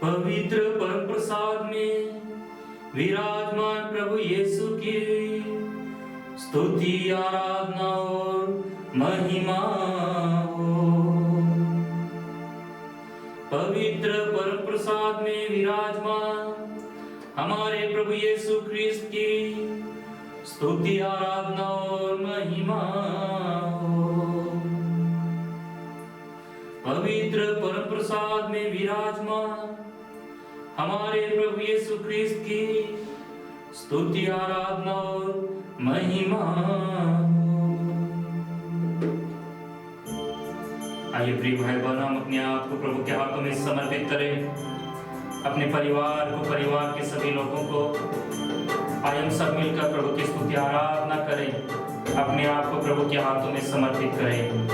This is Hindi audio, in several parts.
पवित्र परम प्रसाद में विराजमान प्रभु यीशु की स्तुति आराधना और महिमा हो। पवित्र परम प्रसाद में विराजमान हमारे प्रभु यीशु ख्रिस्त की स्तुति आराधना और महिमा हो। पवित्र परम प्रसाद में विराजमान हमारे प्रभु यीशु ख्रिस्त की स्तुति आराधना और महिमा। आइए प्रिय भाई बहनों, हम अपने आप को प्रभु के हाथों में समर्पित करें। अपने परिवार को, परिवार के सभी लोगों को आइए हम सब मिलकर प्रभु की स्तुति आराधना करें। अपने आप को प्रभु के हाथों में समर्पित करें।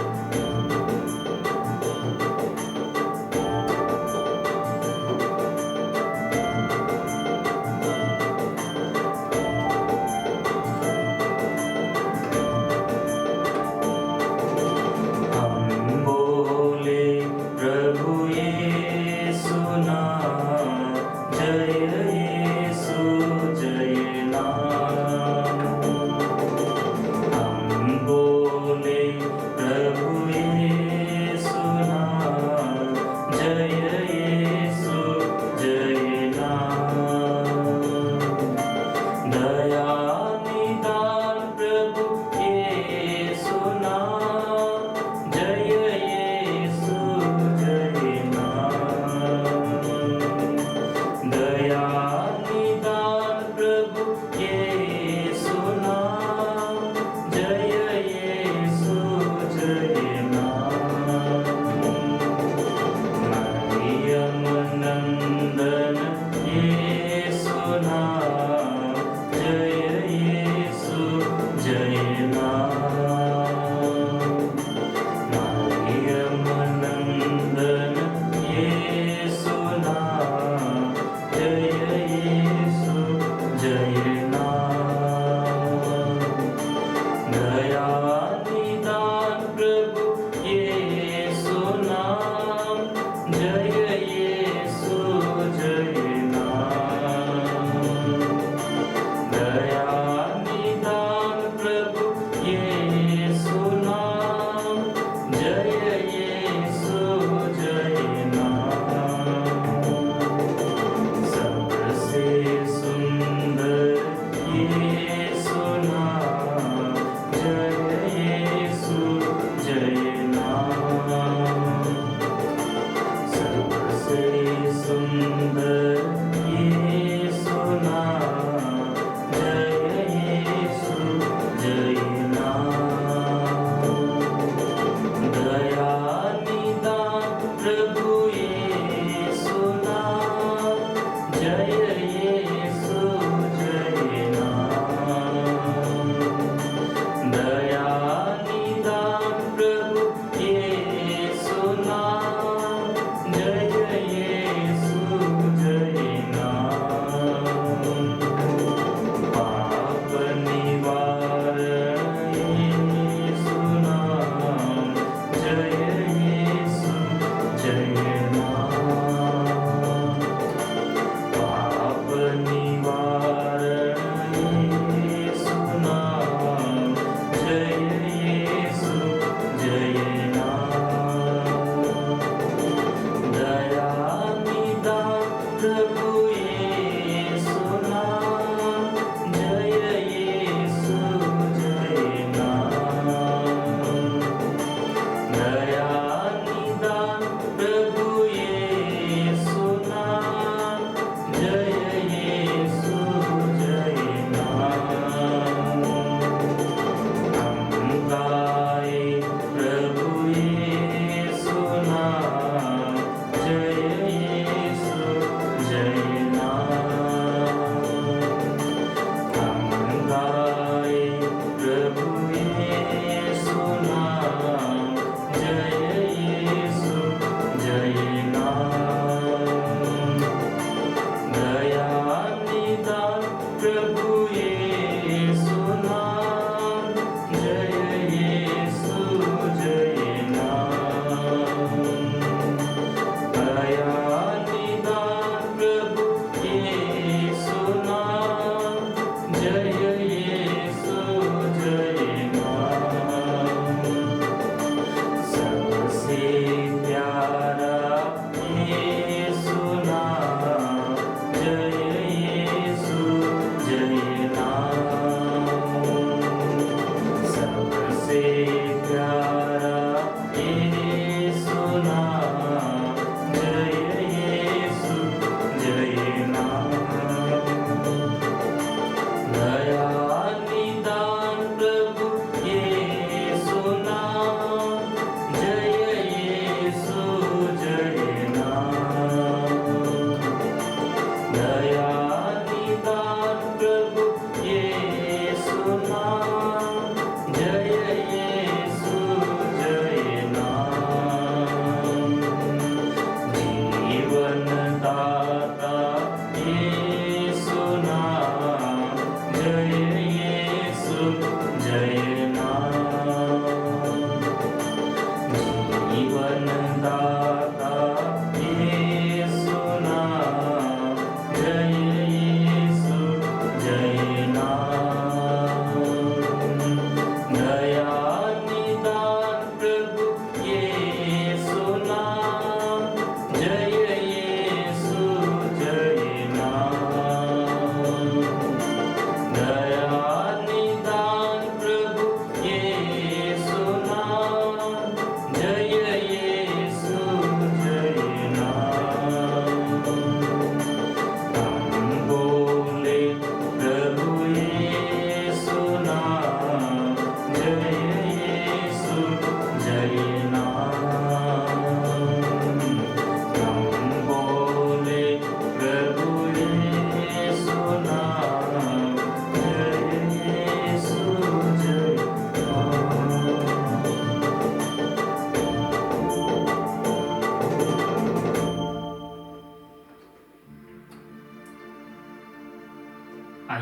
प्रभु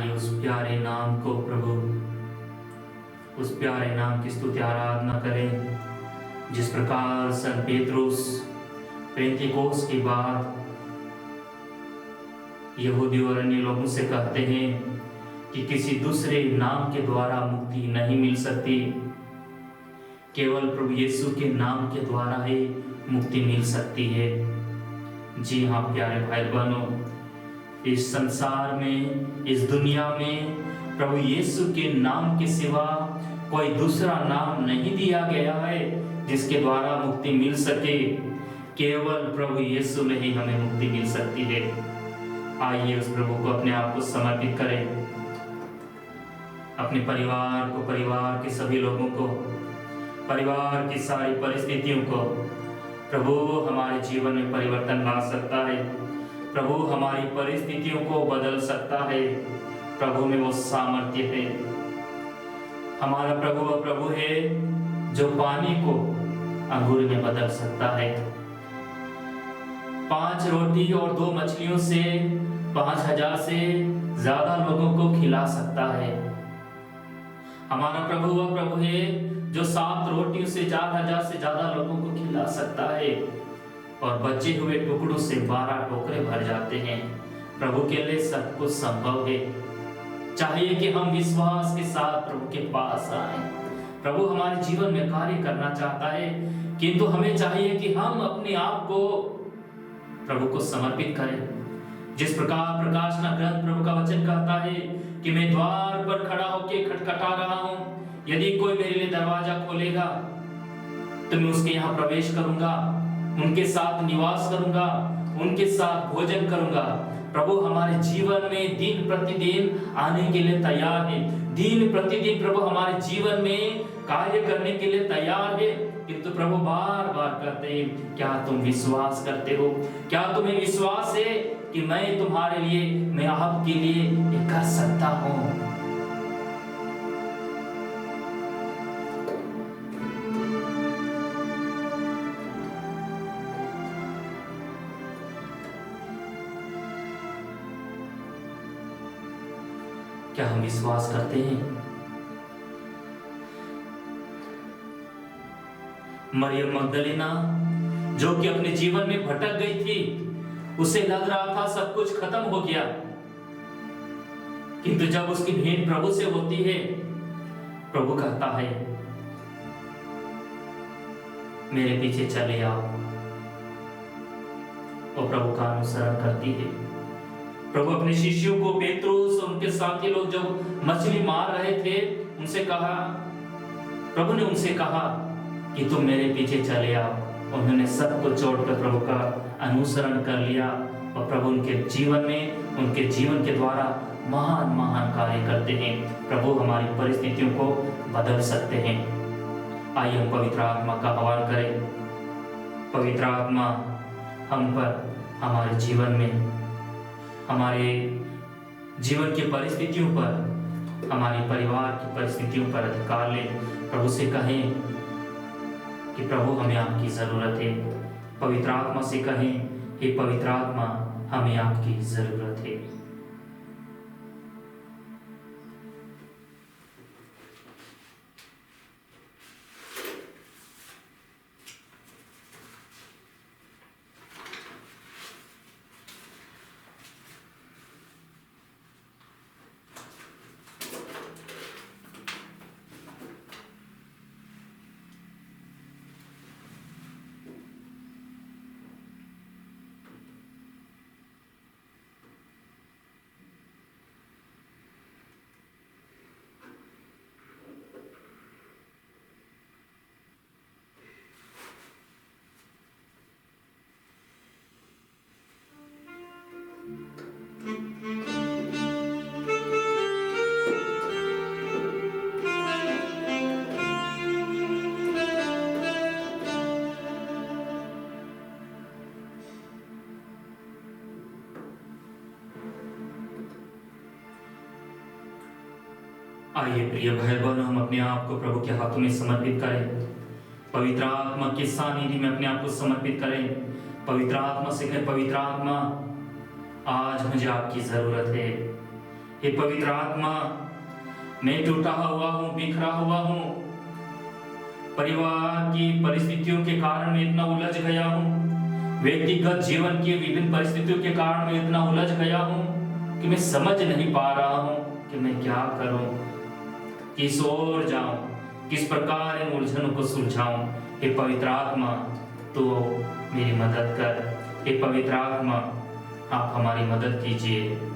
आइए उस प्यारे नाम को प्रभु, उस प्यारे नाम की स्तुति आराधना करें। जिस प्रकार संत पेतरुस पेंतीकोस की बात यहूदी और अन्य लोगों से कहते हैं कि किसी दूसरे नाम के द्वारा मुक्ति नहीं मिल सकती, केवल प्रभु यीशु के नाम के द्वारा ही मुक्ति मिल सकती है। जी हाँ प्यारे भाई बहनों, इस संसार में, इस दुनिया में प्रभु यीशु के नाम के सिवा कोई दूसरा नाम नहीं दिया गया है जिसके द्वारा मुक्ति मिल सके। केवल प्रभु यीशु में ही हमें मुक्ति मिल सकती है। आइए उस प्रभु को अपने आप को समर्पित करें, अपने परिवार को, परिवार के सभी लोगों को, परिवार की सारी परिस्थितियों को। प्रभु हमारे जीवन में परिवर्तन ला सकता है, प्रभु हमारी परिस्थितियों को बदल सकता है। प्रभु में वो सामर्थ्य है। हमारा प्रभु वह प्रभु है जो पानी को अंगूर में बदल सकता है। 5 रोटी और 2 मछलियों से 5000 से ज्यादा लोगों को खिला सकता है। हमारा प्रभु वह प्रभु है जो 7 रोटियों से 4000 से ज्यादा लोगों को खिला सकता है और बचे हुए टुकड़ों से 12 टोकरे भर जाते हैं। प्रभु के लिए सब कुछ संभव है। चाहिए कि हम विश्वास के साथ प्रभु के पास आए। प्रभु हमारे जीवन में कार्य करना चाहता है, किंतु हमें चाहिए कि हम अपने आप को प्रभु को समर्पित करें। जिस प्रकार प्रकाशना ग्रंथ प्रभु का वचन कहता है कि मैं द्वार पर खड़ा होकर खटखटा रहा हूं, यदि कोई मेरे लिए दरवाजा खोलेगा तो मैं उसके यहाँ प्रवेश करूंगा, उनके साथ निवास करूंगा, उनके साथ भोजन करूंगा। प्रभु हमारे जीवन में दिन प्रतिदिन आने के लिए तैयार है। दिन प्रतिदिन प्रभु हमारे जीवन में कार्य करने के लिए तैयार है, किंतु प्रभु बार बार कहते हैं, क्या तुम विश्वास करते हो? क्या तुम्हें विश्वास है कि मैं तुम्हारे लिए, मैं आपके लिए ये कर सकता हूं? क्या हम विश्वास करते हैं? मरियम मगदलीना जो कि अपने जीवन में भटक गई थी, उसे लग रहा था सब कुछ खत्म हो गया, किंतु जब उसकी भेंट प्रभु से होती है, प्रभु कहता है मेरे पीछे चले आओ। और प्रभु का अनुसरण करती है। प्रभु अपने शिष्यों को, पेतरुस और उनके साथी लोग जो मछली मार रहे थे, उनसे कहा, प्रभु ने उनसे कहा कि तुम मेरे पीछे चले आओ। उन्होंने सब कुछ छोड़कर प्रभु का अनुसरण कर लिया और प्रभु उनके जीवन में, उनके जीवन के द्वारा महान महान कार्य करते हैं। प्रभु हमारी परिस्थितियों को बदल सकते हैं। आइए हम पवित्र आत्मा का आह्वान करें। पवित्र आत्मा हम पर, हमारे जीवन में, हमारे जीवन की परिस्थितियों पर, हमारे परिवार की परिस्थितियों पर अधिकार ले। प्रभु से कहें कि प्रभु हमें आपकी जरूरत है। पवित्र आत्मा से कहें, हे पवित्र आत्मा हमें आपकी जरूरत है। आइए प्रिय भाई बहनों, हम अपने आप को प्रभु के हाथों में समर्पित करें। पवित्र आत्मा के सानिध्य में अपने आप को समर्पित करें। पवित्र आत्मा से कहें, पवित्र आत्मा आज मुझे आपकी जरूरत है। हे पवित्र आत्मा, मैं टूटा हुआ हूँ, बिखरा हुआ हूँ। परिवार की परिस्थितियों के कारण मैं इतना उलझ गया हूँ, व्यक्तिगत जीवन की विभिन्न परिस्थितियों के कारण मैं इतना उलझ गया हूँ कि मैं समझ नहीं पा रहा हूँ कि मैं क्या करूँ, किस ओर जाऊँ, किस प्रकार इन उलझनों को सुलझाऊं। हे पवित्र आत्मा, तो मेरी मदद कर। हे पवित्र आत्मा, आप हमारी मदद कीजिए।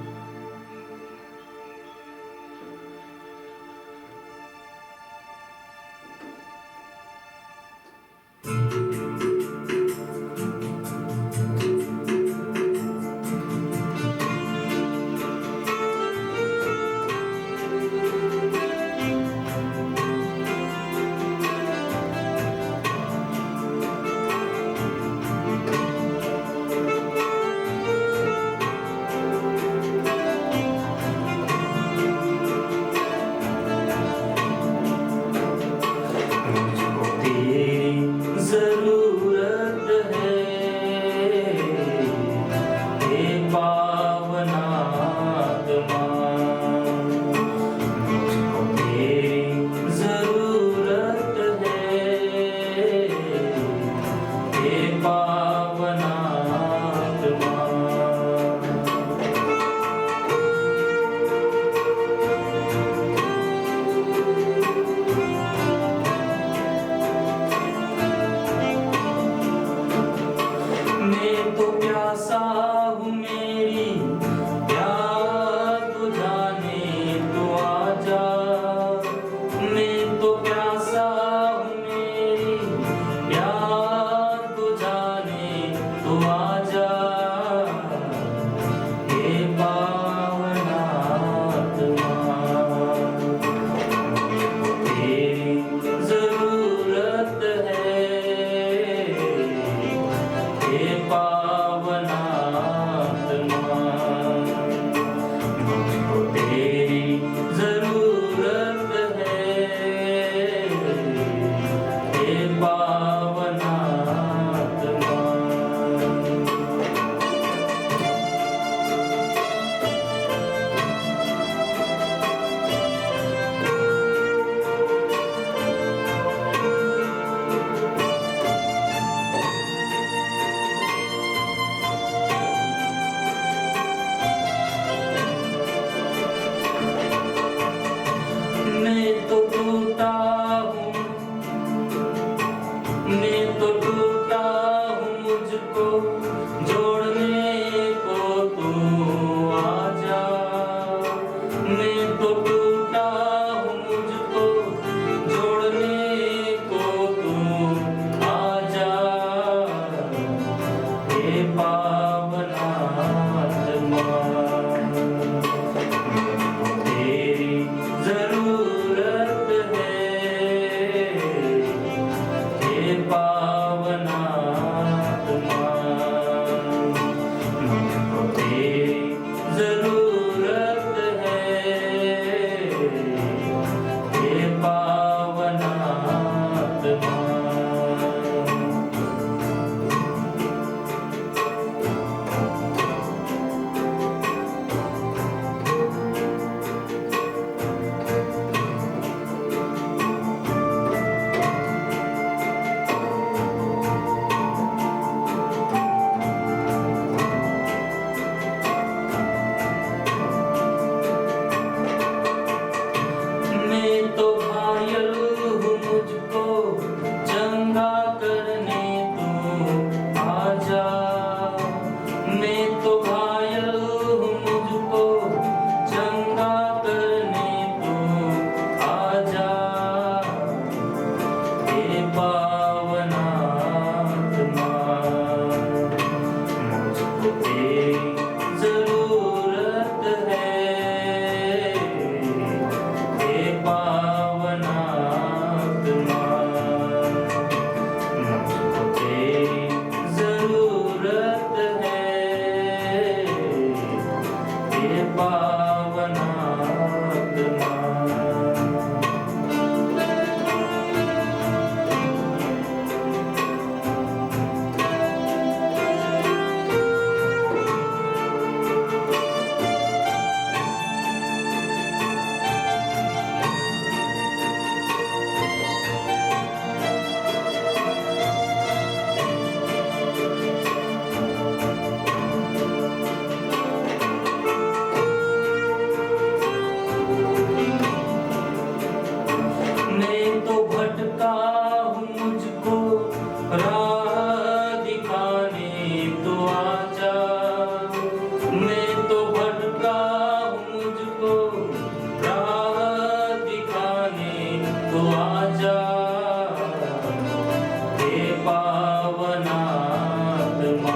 पावन आत्मा,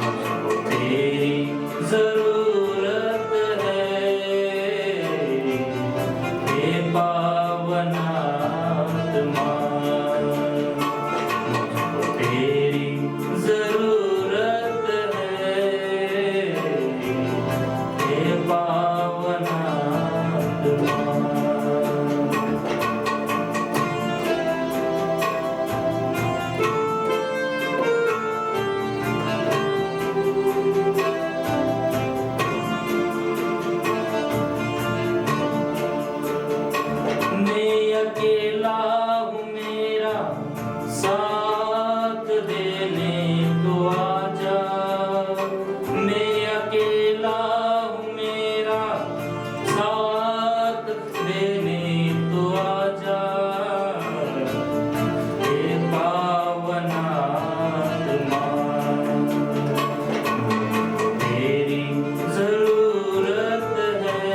मुझको तेरी जरूरत है। हे पावन आत्मा, मुझको तेरी जरूरत है। हे पावन आत्मा। अकेला हूँ, मेरा साथ देने तो आजा। मैं अकेला हूँ, मेरा साथ देने तो आजा। हे पावन आत्मा, तेरी जरूरत है।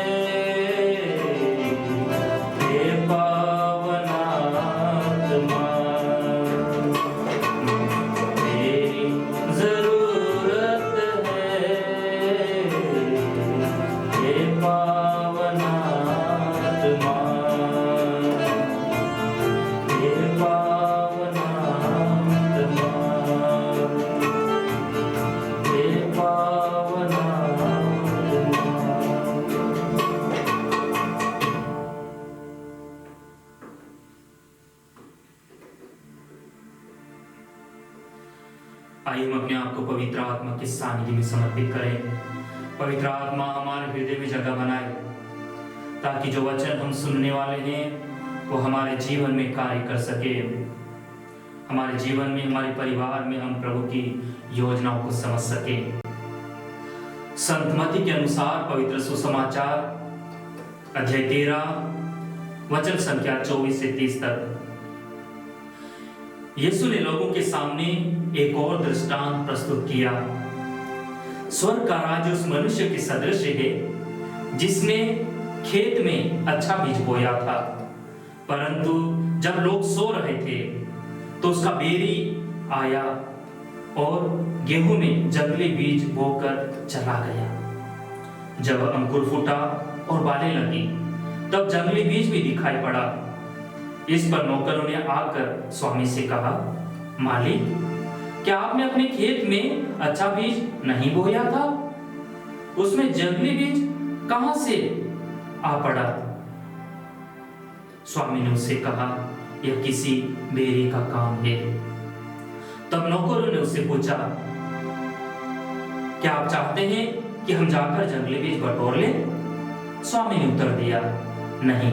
हे पावन आत्मा, तेरी जरूरत है। हे पावन आत्मा, हे पावन आत्मा, हे पावन आत्मा। आइए हम अपने आप को पवित्र आत्मा के सानिध्य में समर्पित करें। पवित्र आत्मा हमारे हृदय में जगह बनाए, ताकि जो वचन हम सुनने वाले हैं वो हमारे जीवन में कार्य कर सके। हमारे जीवन में, हमारे परिवार में हम प्रभु की योजनाओं को समझ सके। संत मत्ती के अनुसार पवित्र सुसमाचार अध्याय 13 वचन संख्या 24 से 30 तक यीशु ने लोगों के सामने एक और दृष्टांत प्रस्तुत किया। स्वर्ग का राज्य उस मनुष्य के सदृश है जिसने खेत में अच्छा बीज बोया था, परंतु जब लोग सो रहे थे तो उसका बेरी आया और गेहूं में जंगली बीज बोकर चला गया। जब अंकुर फूटा और बालें लगी तब जंगली बीज भी दिखाई पड़ा। इस पर नौकरों ने आकर स्वामी से कहा, मालिक, क्या आपने अपने खेत में अच्छा बीज नहीं बोया था? उसमें जंगली बीज कहां से आ पड़ा? स्वामी ने उससे कहा, यह किसी बेरी का काम है। तब नौकरों ने उससे पूछा, क्या आप चाहते हैं कि हम जाकर जंगली बीज बटोर लें? स्वामी ने उत्तर दिया, नहीं,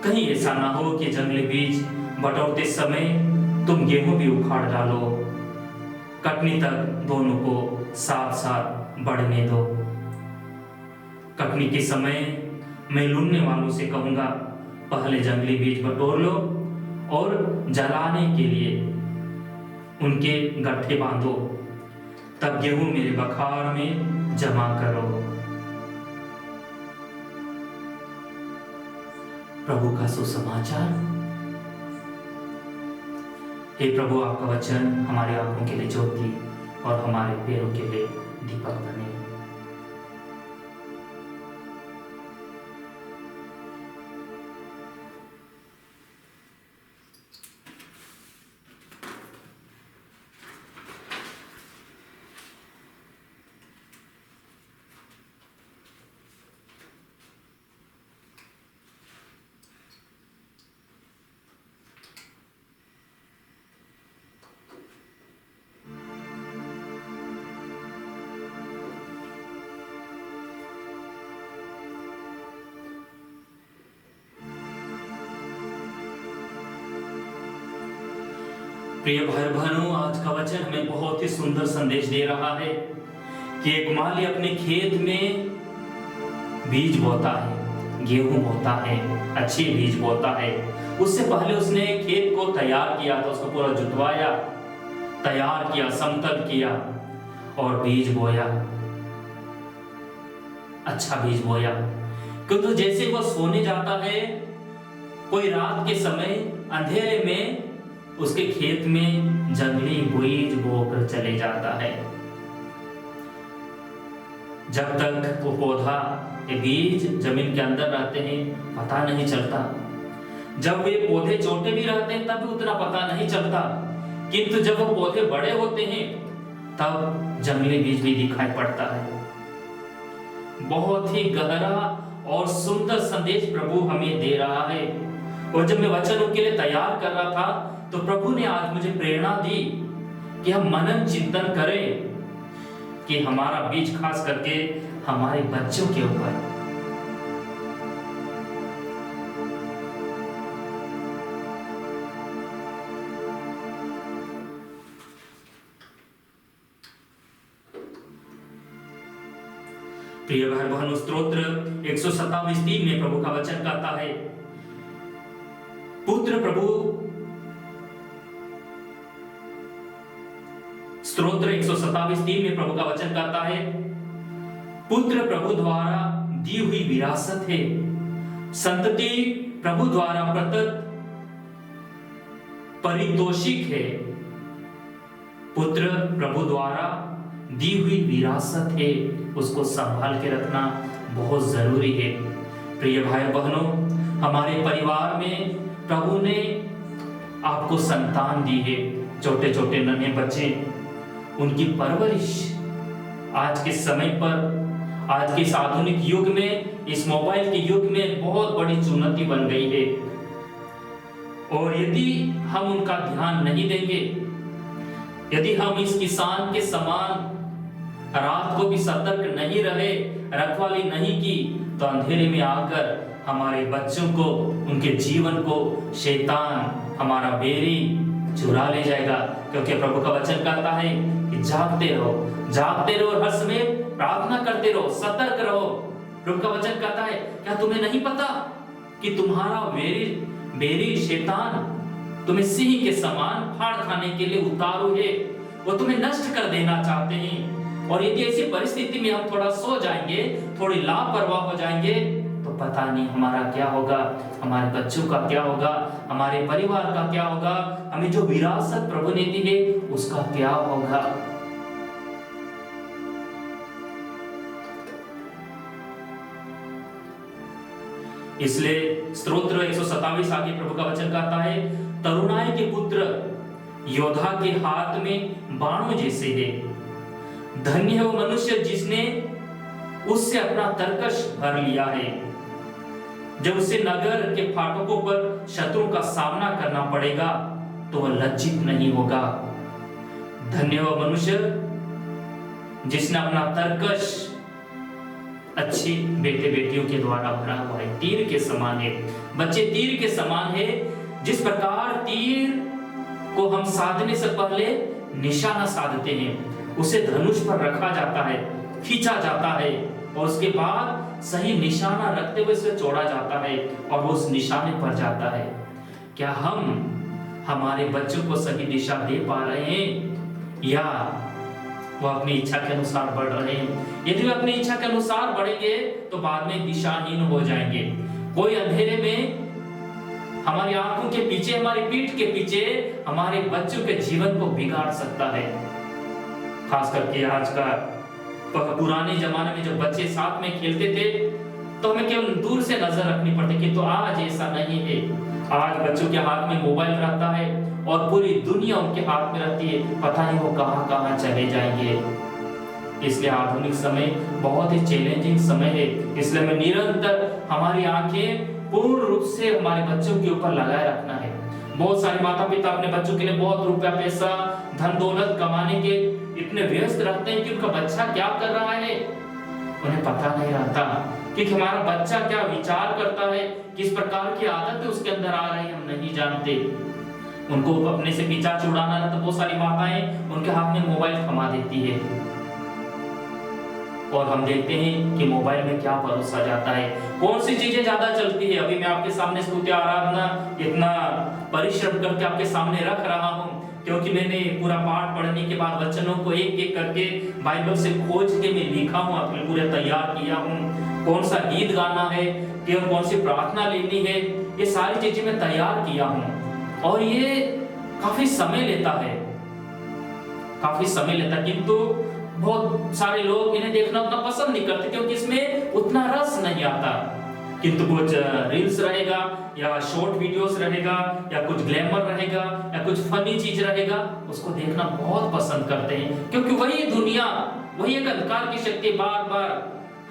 कहीं ऐसा ना हो कि जंगली बीज बटोरते समय तुम गेहूं भी उखाड़ डालो। कटनी तक दोनों को साथ साथ बढ़ने दो। कटनी के समय मैं लूनने वालों से कहूंगा, पहले जंगली बीज बटोर लो और जलाने के लिए उनके गट्ठे बांधो, तब गेहूं मेरे बखार में जमा करो। प्रभु का सुसमाचार। हे प्रभु, आपका वचन हमारे आंखों के लिए ज्योति और हमारे पैरों के लिए दीपक बने। प्रिय भाई बहनों, आज का वचन हमें बहुत ही सुंदर संदेश दे रहा है कि एक माली अपने खेत में बीज बोता है, गेहूं बोता है, अच्छे बीज बोता है। उससे पहले उसने खेत को तैयार किया था, उसको पूरा जुतवाया, तैयार किया, समतल किया और बीज बोया, अच्छा बीज बोया। किंतु जैसे वो सोने जाता है, कोई रात के समय अंधेरे में उसके खेत में जंगली बीज बोकर चले जाता है। जब तक वो पौधा ये बीज जमीन के अंदर रहते हैं पता नहीं चलता। जब वे पौधे छोटे भी रहते हैं तब भी उतना पता नहीं चलता, किंतु जब वो पौधे बड़े होते हैं तब जंगली बीज भी दिखाई पड़ता है। बहुत ही गहरा और सुंदर संदेश प्रभु हमें दे रहा है। और जब मैं वचन उनके लिए तैयार कर रहा था तो प्रभु ने आज मुझे प्रेरणा दी कि हम मनन चिंतन करें कि हमारा बीज खास करके हमारे बच्चों के ऊपर प्रिय भाई बहनों, स्तोत्र 127:3 में प्रभु का वचन कहता है, पुत्र प्रभु स्तोत्र 127:3 में प्रभु का वचन कहता है, पुत्र प्रभु द्वारा दी हुई विरासत है, संतति प्रभु द्वारा प्रदत्त पारितोषिक है। पुत्र प्रभु द्वारा दी हुई विरासत है, उसको संभाल के रखना बहुत जरूरी है। प्रिय भाई बहनों, हमारे परिवार में प्रभु ने आपको संतान दी है, छोटे छोटे नन्हे बच्चे, उनकी परवरिश आज के समय पर, आज के इस आधुनिक युग में, इस मोबाइल के युग में बहुत बड़ी चुनौती बन गई है। और यदि हम उनका ध्यान नहीं देंगे, यदि हम इस किसान के समान रात को भी सतर्क नहीं रहे, रखवाली नहीं की, तो अंधेरे में आकर हमारे बच्चों को, उनके जीवन को शैतान, हमारा बेरी चुरा ले जाएगा। क्योंकि प्रभु का वचन कहता है कि जागते रहो और हर समय प्रार्थना करते रहो, सतर्क रहो। प्रभु का वचन कहता है, क्या तुम्हें नहीं पता कि तुम्हारा बेरी शैतान तुम्हें सिंह के समान फाड़ खाने के लिए उतारू है, वो तुम्हें नष्ट कर देना चाहते हैं। और यदि ऐसी परिस्थिति में हम थोड़ा सो जाएंगे, थोड़ी लापरवाह हो जाएंगे, तो पता नहीं हमारा क्या होगा, हमारे बच्चों का क्या होगा, हमारे परिवार का क्या होगा, हमें जो विरासत प्रभु ने दी है उसका क्या होगा। इसलिए स्तोत्र 127 आगे प्रभु का वचन कहता है, तरुणाई के पुत्र योद्धा के हाथ में बाणों जैसे है। धन्य है वो मनुष्य जिसने उससे अपना तरकश भर लिया है। जब उसे नगर के फाटकों पर शत्रुओं का सामना करना पड़ेगा तो वह लज्जित नहीं होगा। धन्य वो मनुष्य जिसने अपना तरकश अच्छी बेटे बेटियों के द्वारा भरा हुआ है। तीर के समान है, बच्चे तीर के समान है। जिस प्रकार तीर को हम साधने से पहले निशाना साधते हैं, उसे धनुष पर रखा जाता है, खींचा जाता है और उसके बाद सही निशाना रखते हुए इसे छोड़ा जाता है और वो उस निशाने पर जाता है। क्या हम हमारे बच्चों को सही दिशा दे पा रहे हैं या वो अपनी इच्छा के अनुसार बढ़ रहे हैं? यदि वे अपनी इच्छा के अनुसार बढ़ेंगे तो बाद में दिशाहीन हो जाएंगे। कोई अंधेरे में हमारी आंखों के पीछे, हमारी पीठ के पीछे हमारे बच्चों के जीवन को बिगाड़ सकता है। खास करके आज का पुराने जमाने में जो बच्चे साथ में खेलते थे तो हमें केवल दूर से नजर रखनी पड़ती, कि तो आज ऐसा नहीं है। आज बच्चों के हाथ में मोबाइल रहता है और पूरी दुनिया उनके हाथ में रहती है, पता नहीं वो कहां कहां चले जाएंगे। इसलिए आधुनिक समय बहुत ही चैलेंजिंग समय है। इसलिए हमें निरंतर हमारी आंखें पूर्ण रूप से हमारे बच्चों के ऊपर लगाए रखना है। बहुत सारे माता पिता अपने बच्चों के लिए बहुत रुपया पैसा, धन दौलत कमाने के इतने व्यस्त रहते हैं कि उनका बच्चा क्या कर रहा है उन्हें पता नहीं रहता, कि हमारा बच्चा क्या विचार करता है, किस प्रकार की आदतें उसके अंदर आ रही है, हम नहीं जानते। उनको अपने से पीछा छुड़ाना तो बहुत सारी माताएं उनके हाथ में मोबाइल थमा देती है और हम देखते हैं कि मोबाइल में क्या परोसा जाता है, कौन सी चीजें ज्यादा चलती है। अभी मैं आपके सामने स्तुति आराधना इतना परिश्रम करके आपके सामने रख रहा हूँ क्योंकि मैंने पूरा पाठ पढ़ने के बाद वचनों को एक एक करके बाइबल से खोज के मैं लिखा हूँ, अपने पूरे तैयार किया हूँ। कौन सा गीत गाना है, कौन सी प्रार्थना लेनी है, ये सारी चीजें मैं तैयार किया हूँ। और ये काफी समय लेता है, किंतु बहुत सारे लोग इन्हें देखना उतना पसंद नहीं करते क्योंकि इसमें उतना रस नहीं आता। किंतु कुछ रील्स रहेगा या शॉर्ट वीडियोस रहेगा या कुछ ग्लैमर रहेगा या कुछ फनी चीज रहेगा, उसको देखना बहुत पसंद करते हैं, क्योंकि वही दुनिया, वही एक अंधकार की शक्ति बार बार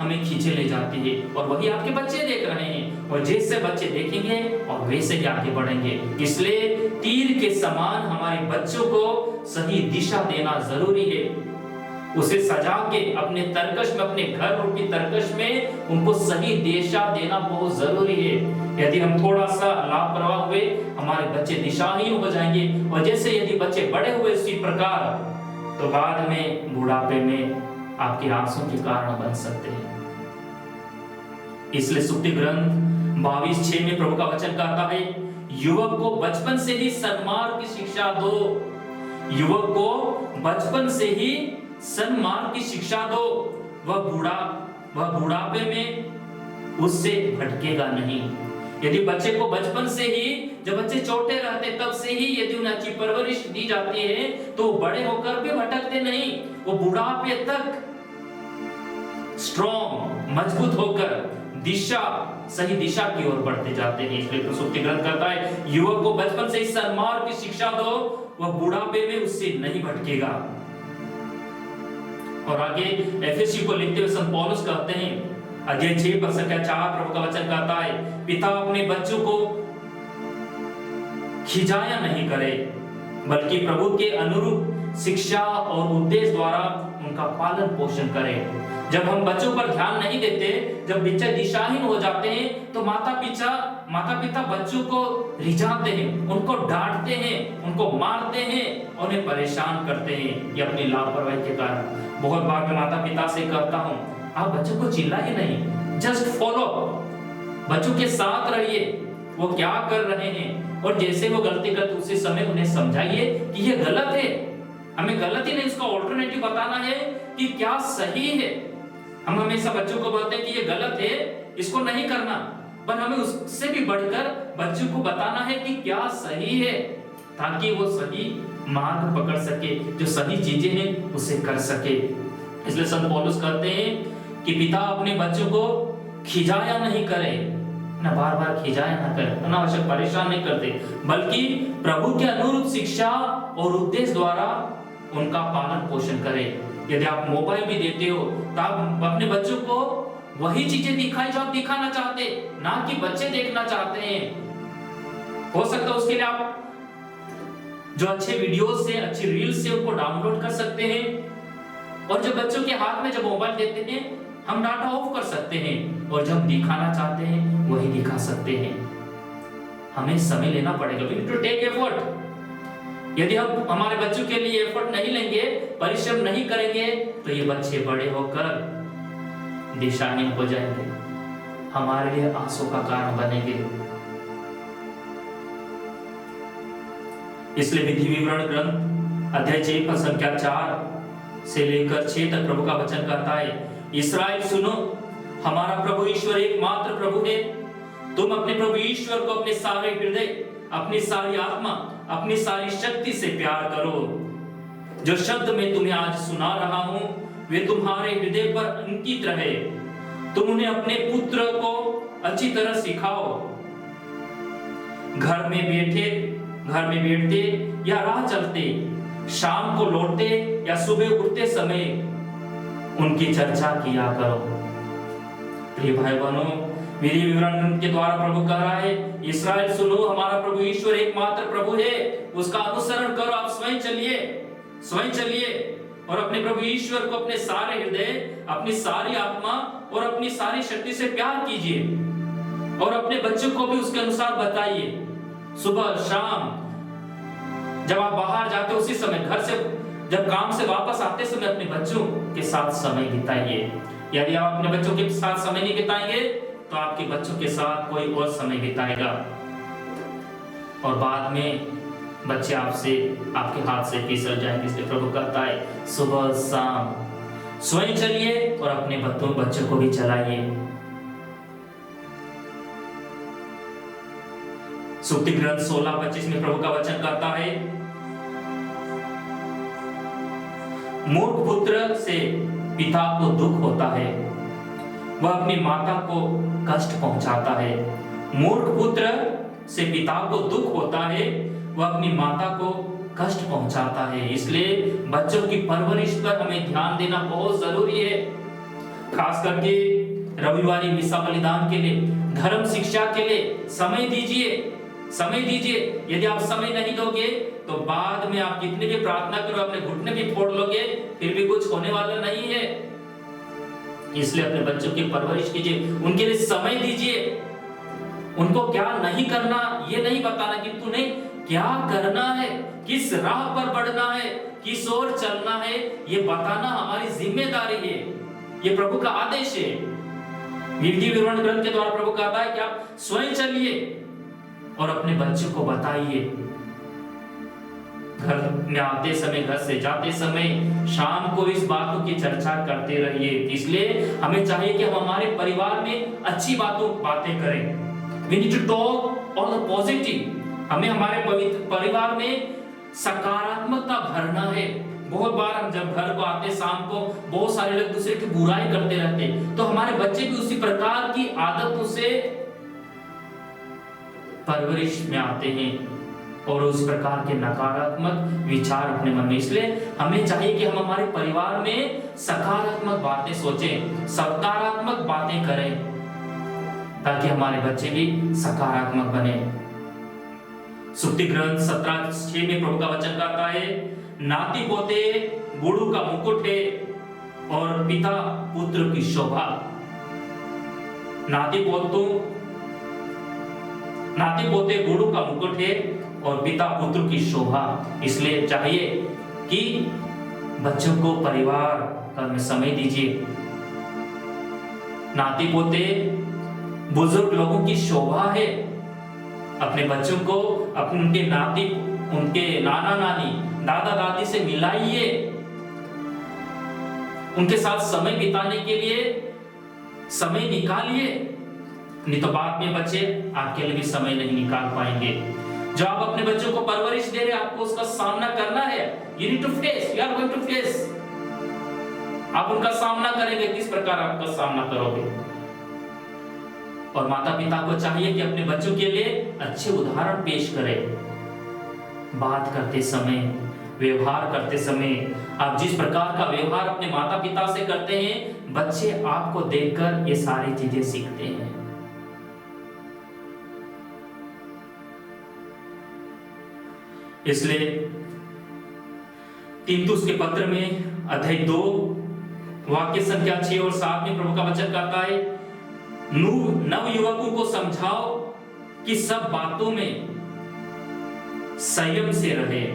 हमें खींचे ले जाती है और वही आपके बच्चे देख रहे हैं, और जैसे बच्चे देखेंगे और वैसे ही आगे बढ़ेंगे। इसलिए तीर के समान हमारे बच्चों को सही दिशा देना जरूरी है, उसे सजा के अपने तरकश में, अपने घर रूपी तरकश में उनको सही दिशा देना बहुत जरूरी है। यदि हम थोड़ा सा लापरवाह हुए, हमारे बच्चे दिशाहीन हो जाएंगे, और जैसे यदि बच्चे बड़े हुए इसी प्रकार, तो बाद में बुढ़ापे में आपके आंसू के कारण बन सकते हैं। इसलिए सुक्ति ग्रंथ 22:6 में प्रभु का वचन कहता है, युवक को बचपन से ही सन्मार्ग की शिक्षा दो, युवक को बचपन से ही सन्मार्ग की शिक्षा दो, वह बुढ़ापे में उससे भटकेगा नहीं। यदि बच्चे को बचपन से ही, जब बच्चे छोटे रहते तब से ही यदि उन्हें अच्छी परवरिश दी जाती है, तो बड़े होकर भी भटकते नहीं, वो बुढ़ापे तक स्ट्रॉन्ग, मजबूत होकर सही दिशा की ओर बढ़ते जाते हैं। इसलिए प्रसूति ग्रंथ करता है, युवक को बचपन से ही सन्मार्ग की शिक्षा दो, वह बुढ़ापे में उससे नहीं भटकेगा। और आगे एफएससी को लिखते हुए संत पौलुस कहते हैं, अध्याय 6:4 प्रभु का वचन कहता है, पिता अपने बच्चों को खिजाया नहीं करे, बल्कि प्रभु के अनुरूप शिक्षा और उद्देश्य द्वारा उनका पालन पोषण करे। जब हम बच्चों पर ध्यान नहीं देते, जब बच्चे दिशाहीन हो जाते हैं, तो माता पिता बच्चों को रिझाते हैं, उनको डांटते हैं, उनको मारते हैं, उन्हें परेशान करते हैं, ये अपनी लापरवाही के कारण। बहुत बार मैं माता पिता से कहता हूँ, आप बच्चों को चिल्लाइए नहीं, जस्ट फॉलो, बच्चों के साथ रहिए, वो क्या कर रहे हैं, और जैसे वो गलती करते उसी समय उन्हें समझाइए कि ये गलत है। हमें गलत ही नहीं, इसका ऑल्टरनेटिव बताना है कि क्या सही है। हम हमेशा बच्चों को बोलते हैं कि ये गलत है, इसको नहीं करना, पर हमें उससे भी बढ़कर बच्चों को बताना है कि क्या सही है, ताकि वो सही मार्ग पकड़ सके, जो सही चीजें हैं उसे कर सके। इसलिए संत पौलुस कहते हैं कि पिता अपने बच्चों को खिजाया नहीं करे, ना बार बार खिजाया ना करे, अनावश्यक परेशान नहीं करते, बल्कि प्रभु के अनुरूप शिक्षा और उद्देश्य द्वारा उनका पालन पोषण करें। यदि आप मोबाइल भी देते हो, तो आप अपने बच्चों को वही चीजें दिखाई जो आप दिखाना चाहते, ना कि बच्चे देखना चाहते हैं। हो सकता है उसके लिए आप जो अच्छे वीडियोस से, अच्छी रील्स से उनको डाउनलोड कर सकते हैं, और जब बच्चों के हाथ में जब मोबाइल देते हैं, हम डाटा ऑफ कर सकते हैं, और जब दिखाना चाहते हैं वही दिखा सकते हैं। हमें समय लेना पड़ेगा, we need to take effort. यदि हम हमारे बच्चों के लिए एफर्ट नहीं लेंगे, परिश्रम नहीं करेंगे, तो ये बच्चे बड़े होकर दिशाहीन हो जाएंगे, हमारे लिए आंसू का कारण बनेंगे। इसलिए विधि विवरण ग्रंथ अध्याय 6:4 से लेकर 6 तक प्रभु का वचन कहता है, इस्राएल सुनो, हमारा प्रभु ईश्वर एकमात्र प्रभु है। तुम अपने प्रभु ईश्वर को अपने सारे हृदय, अपनी सारी आत्मा, अपनी सारी शक्ति से प्यार करो। जो शब्द मैं तुम्हें आज सुना रहा हूं, वे तुम्हारे हृदय पर अंकित रहे। तुम उन्हें अपने पुत्र को अच्छी तरह सिखाओ। घर में बैठते या राह चलते, शाम को लौटते या सुबह उठते समय उनकी चर्चा किया करो। प्रिय भाई बहनों, विधि विवरण के द्वारा प्रभु कह रहा है, इस्राएल सुनो, हमारा प्रभु ईश्वर एकमात्र प्रभु है, उसका अनुसरण करो। आप स्वयं चलिए और अपने प्रभु ईश्वर को अपने सारे हृदय, अपनी सारी आत्मा और अपनी सारी शक्ति से प्यार कीजिए, और अपने बच्चों को भी उसके अनुसार बताइए। सुबह शाम जब आप बाहर जाते उसी समय, घर से जब काम से वापस आते समय अपने बच्चों के साथ समय बिताइए। यदि आप अपने बच्चों के साथ समय नहीं बिताएंगे, तो आपके बच्चों के साथ कोई और समय बिताएगा, और बाद में बच्चे आपके हाथ से फिसल जाएंगे। इसलिए प्रभु कहता है, सुबह शाम स्वयं चलिए और अपने बच्चों को भी चलाइए। सुक्ति ग्रंथ 16:25 में प्रभु का वचन कहता है, मूर्ख पुत्र से पिता को दुख होता है, वह अपनी माता को कष्ट पहुंचाता है। मूर्ख पुत्र से पिता को दुख होता है, वह अपनी माता को कष्ट पहुंचाता है। इसलिए बच्चों की परवरिश पर हमें ध्यान देना बहुत जरूरी है। खास करके रविवारी मिसा बलिदान के लिए, धर्म शिक्षा के लिए समय दीजिए। यदि आप समय नहीं दोगे तो बाद में आप कितनी भी प्रार्थना करो, अपने घुटने भी फोड़ लोगे, फिर भी कुछ होने वाला नहीं है। इसलिए अपने बच्चों की परवरिश कीजिए, उनके लिए समय दीजिए। उनको क्या नहीं करना ये नहीं बताना, कि तूने क्या करना है, किस राह पर बढ़ना है, किस ओर चलना है, ये बताना हमारी जिम्मेदारी है। ये प्रभु का आदेश है। विधि विवरण ग्रंथ के द्वारा प्रभु कहता है कि आप स्वयं चलिए और अपने बच्चों को बताइए। घर में आते समय, घर से जाते समय, शाम को इस बातों की चर्चा करते रहिए। इसलिए हमें चाहिए कि हम हमारे परिवार में अच्छी बातें करें। We need to talk on the positive। हमें हमारे परिवार में सकारात्मकता भरना है। बहुत बार हम जब घर को आते, शाम को बहुत सारे लोग दूसरे की बुराई करते रहते, तो हमारे बच्चे भी उसी प्रकार की आदतों से परवरिश में आते हैं और उस प्रकार के नकारात्मक विचार अपने मन में। इसलिए हमें चाहिए कि हम हमारे परिवार में सकारात्मक बातें सोचें, सकारात्मक बातें करें, ताकि हमारे बच्चे भी सकारात्मक बने। सुक्ति ग्रंथ 17:6 में प्रभु का वचन कहता है, नाती पोते गुरु का मुकुट है और पिता पुत्र की शोभा। नाती पोते गुरु का मुकुट है और पिता पुत्र की शोभा। इसलिए चाहिए कि बच्चों को परिवार में समय दीजिए। नाती पोते बुजुर्ग लोगों की शोभा है। अपने बच्चों को उनके नाती, उनके नाना नानी, दादा दादी से मिलाइए। उनके साथ समय बिताने के लिए समय निकालिए। नहीं तो बाद में बच्चे आपके लिए भी समय नहीं निकाल पाएंगे। जो आप अपने बच्चों को परवरिश दे रहे हैं, आपको उसका सामना करना है। You need to face, you are going to face। आप उनका सामना करेंगे, किस प्रकार आपका सामना करोगे। और माता पिता को चाहिए कि अपने बच्चों के लिए अच्छे उदाहरण पेश करें। बात करते समय, व्यवहार करते समय, आप जिस प्रकार का व्यवहार अपने माता पिता से करते हैं, बच्चे आपको देखकर ये सारी चीजें सीखते हैं। इसलिए तीतुस के पत्र में अध्याय 2 वाक्य संख्या 6 और 7 में प्रभु का वचन कहता है, नव युवकों को समझाओ कि सब बातों में संयम से रहे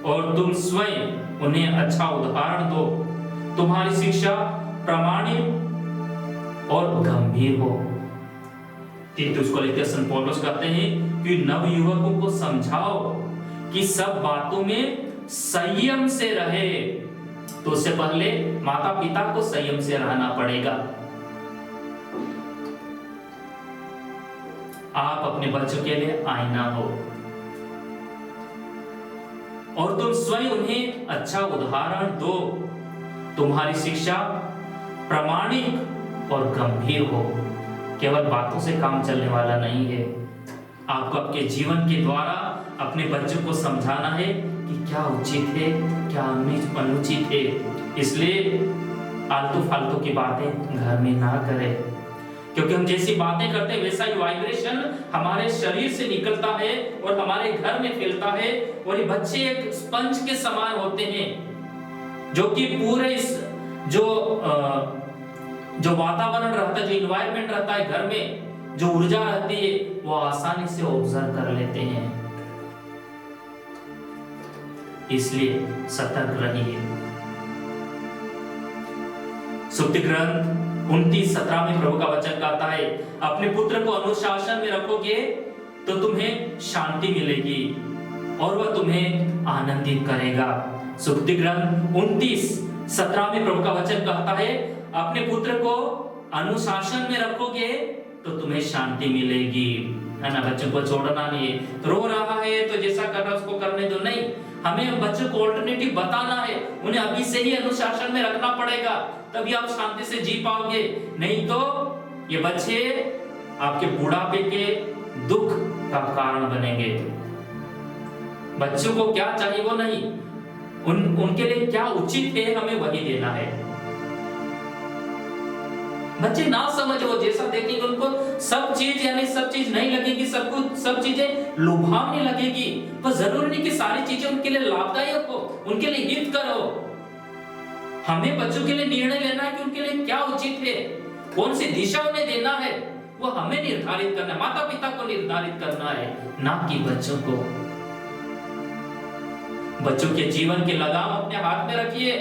और तुम स्वयं उन्हें अच्छा उदाहरण दो। तुम्हारी शिक्षा प्रामाणिक और गंभीर हो। तीतुस को लिखते संत पौलुस कहते हैं कि नव युवकों को समझाओ कि सब बातों में संयम से रहे। तो उससे पहले माता पिता को संयम से रहना पड़ेगा। आप अपने बच्चों के लिए आईना हो और तुम स्वयं उन्हें अच्छा उदाहरण दो। तुम्हारी शिक्षा प्रामाणिक और गंभीर हो। केवल बातों से काम चलने वाला नहीं है। आपको आपके जीवन के द्वारा अपने बच्चों को समझाना है कि क्या उचित है, क्या अनुचित है। इसलिए आलतू फालतू की बातें घर में ना करें, क्योंकि हम जैसी बातें करते हैं वैसा ही वाइब्रेशन हमारे शरीर से निकलता है और हमारे घर में फैलता है। और ये बच्चे एक स्पंज के समान होते हैं, जो कि पूरे इस जो वातावरण रहता है, जो इन्वायरमेंट रहता है घर में, जो ऊर्जा रहती है, वो आसानी से ऑब्जर्व कर लेते हैं। इसलिए सतर्क रहिए। सुक्ति ग्रंथ 29:17 में प्रभु का वचन कहता है, अपने पुत्र को अनुशासन में रखोगे तो तुम्हें शांति मिलेगी और वह तुम्हें आनंदित करेगा। सुक्ति ग्रंथ 29:17 में प्रभु का वचन कहता है, अपने पुत्र को अनुशासन में रखोगे तो तुम्हें शांति मिलेगी। है ना, बच्चों को छोड़ना नहीं है। रो रहा है तो जैसा कर रहा है उसको करने दो, नहीं, हमें बच्चों को ऑल्टरनेटिव बताना है। उन्हें अभी से ही अनुशासन में रखना पड़ेगा, तभी आप शांति से जी पाओगे। नहीं तो ये बच्चे आपके बुढ़ापे के दुख का कारण बनेंगे। बच्चों को क्या चाहिए वो नहीं, उनके लिए क्या उचित है हमें वही देना है। बच्चे ना समझ, वो जैसा देखेंगे उनको सब चीज, यानी सब चीज नहीं लगेगी, सब चीजें लुभावनी लगेगी। पर जरूरी नहीं कि सारी चीजें उनके लिए लाभदायक हो, उनके लिए हित करो। हमें बच्चों के लिए निर्णय लेना है कि उनके लिए क्या उचित है, कौन सी दिशा उन्हें देना है, वो हमें निर्धारित करना है, माता पिता को निर्धारित करना है, ना कि बच्चों को। बच्चों के जीवन की लगाम अपने हाथ में रखिए,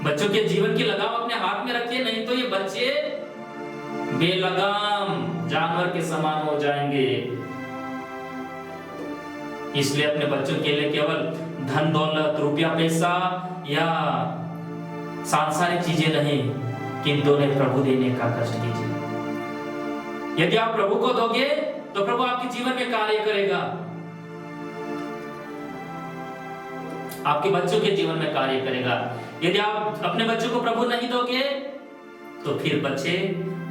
बच्चों के जीवन की लगाम अपने हाथ में रखिए, नहीं तो ये बच्चे बेलगाम जानवर के समान हो जाएंगे। इसलिए अपने बच्चों के लिए केवल धन दौलत, रुपया पैसा या सांसारिक चीजें नहीं, किंतु उन्हें प्रभु देने का कष्ट कीजिए। यदि आप प्रभु को दोगे तो प्रभु आपके जीवन में कार्य करेगा, आपके बच्चों के जीवन में कार्य करेगा। यदि आप अपने बच्चों को प्रभु नहीं दोगे तो फिर बच्चे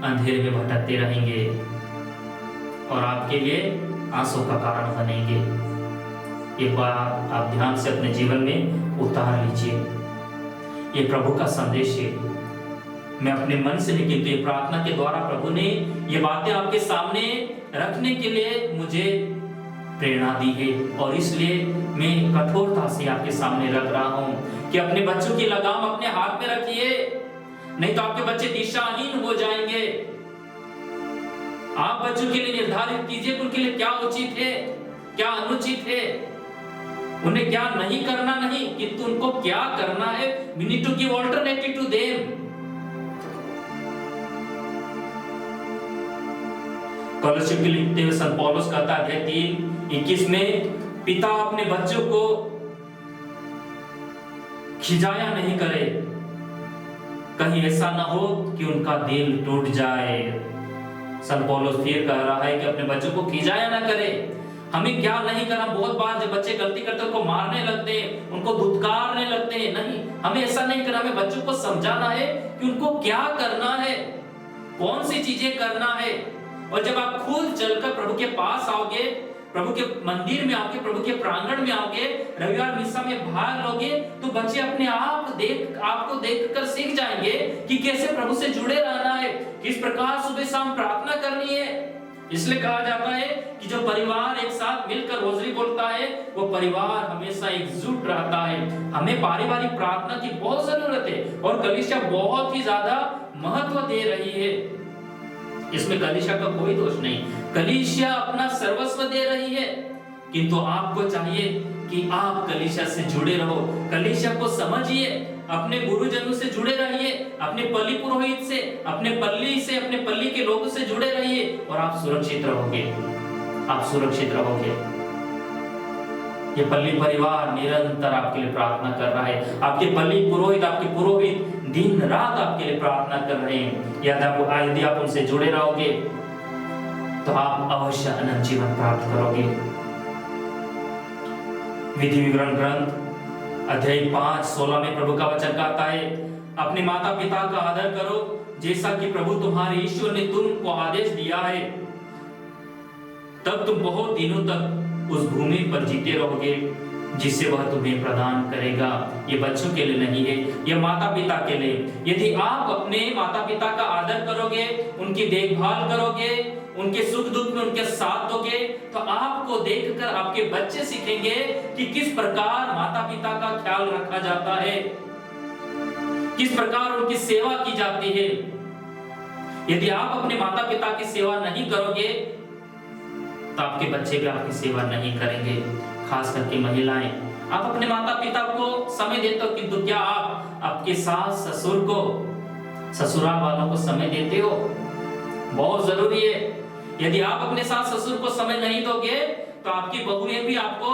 अंधेरे में भटकते रहेंगे और आपके लिए आंसू का कारण बनेंगे। एक बार आप ध्यान से अपने जीवन में उतार लीजिए। ये प्रभु का संदेश है, मैं अपने मन से नहीं, किंतु ये प्रार्थना के द्वारा प्रभु ने ये बातें आपके सामने रखने के लिए मुझे प्रेरणा दी है, और इसलिए मैं कठोरता से आपके सामने रख रहा हूं कि अपने बच्चों की लगाम अपने हाथ में रखिए, नहीं तो आपके बच्चे दिशाहीन हो जाएंगे। आप बच्चों के लिए निर्धारित कीजिए कि उनके लिए क्या उचित है, क्या अनुचित है, उन्हें क्या नहीं करना, नहीं, किंतु उनको क्या करना है। We need to give alternative to them। कॉलोसियों के लिखते हुए संत पौलुस कहता है अध्याय 3:21 में, पिता अपने बच्चों को खिजाया नहीं करे, कहीं ऐसा ना हो कि उनका दिल टूट जाए। संत पौलुस फिर कह रहा है कि अपने बच्चों को खिजाया ना करे। हमें क्या नहीं करना, बहुत बार जब बच्चे गलती करते हैं उनको मारने लगते हैं, उनको धुतकारने लगते हैं, नहीं, हमें ऐसा नहीं करना। हमें बच्चों को समझाना है कि उनको क्या करना है, कौन सी चीजें करना है। और जब आप खुद चलकर प्रभु के पास आओगे, प्रभु के मंदिर में आओगे, प्रभु के प्रांगण में आओगे, रविवार मिसा में भाग लोगे, तो बच्चे अपने आपको देखकर सीख जाएंगे कि कैसे प्रभु से जुड़े रहना है, किस प्रकार सुबह शाम प्रार्थना करनी है। इसलिए कहा जाता है कि जो परिवार एक साथ मिलकर रोज़री बोलता है वो परिवार हमेशा एकजुट रहता है। हमें पारिवारिक प्रार्थना की बहुत जरूरत है और कलीसिया बहुत ही ज्यादा महत्व दे रही है। इसमें कलीसिया का कोई दोष नहीं, कलीसिया अपना सर्वस्व दे रही है, किंतु आपको चाहिए कि आप कलीसिया से जुड़े रहो, कलीसिया को समझिए, अपने गुरुजनों से जुड़े रहिए, अपने पल्ली पुरोहित से, अपने पल्ली के लोगों से जुड़े रहिए और आप सुरक्षित रहोगे, आप सुरक्षित रहोगे। ये पल्ली परिवार निरंतर आपके लिए प्रार्थना कर रहा है, आपके आपके पुरोहित दिन रात आपके लिए प्रार्थना कर रहे हैं। यदि आप उनसे जुड़े रहोगे तो आप अवश्य अनंत जीवन प्राप्त करोगे। विधि विवरण ग्रंथ अध्याय 5:16 में प्रभु का वचन कहता है, अपने माता पिता का आदर करो जैसा कि प्रभु तुम्हारे ईश्वर ने तुमको आदेश दिया है, तब तुम बहुत दिनों तक उस भूमि पर जीते रहोगे जिसे वह तुम्हें प्रदान करेगा। ये बच्चों के लिए नहीं है, ये माता पिता के लिए। यदि आप अपने माता पिता का आदर करोगे, उनकी देखभाल करोगे, उनके सुख दुख में उनके साथ दोगे, तो आपको देखकर आपके बच्चे सीखेंगे कि किस प्रकार माता पिता का ख्याल रखा जाता है, किस प्रकार उनकी सेवा की जाती है। यदि आप अपने माता पिता की सेवा नहीं करोगे तो आपके बच्चे भी आपकी सेवा नहीं करेंगे। खास करके महिलाएं, आप अपने माता पिता को समय देते हो, किंतु क्या आप आपके सास ससुर को, ससुराल वालों को समय देते हो? बहुत जरूरी है। यदि आप अपने सास ससुर को समय नहीं दोगे तो आपकी बहुएं भी आपको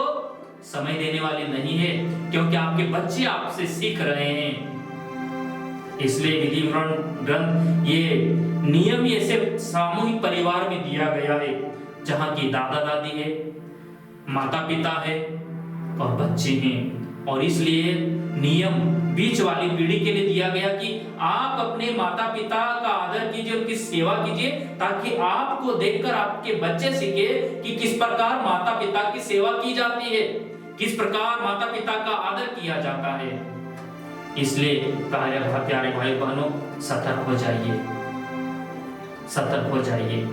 समय देने वाली नहीं है, क्योंकि आपके बच्चे आपसे सीख रहे हैं। इसलिए विधि विवरण ग्रंथ ये नियम ऐसे सामूहिक परिवार में दिया गया है जहाँ की दादा दादी है, माता पिता है और बच्चे हैं। और इसलिए नियम बीच वाली पीढ़ी के लिए दिया गया कि आप अपने माता पिता का आदर कीजिए, उनकी सेवा कीजिए, ताकि आपको देखकर आपके बच्चे सीखे कि किस प्रकार माता पिता की सेवा की जाती है, किस प्रकार माता पिता का आदर किया जाता है। इसलिए प्यारे भाई बहनों, सतर्क हो जाइए, सतर्क हो जाइए।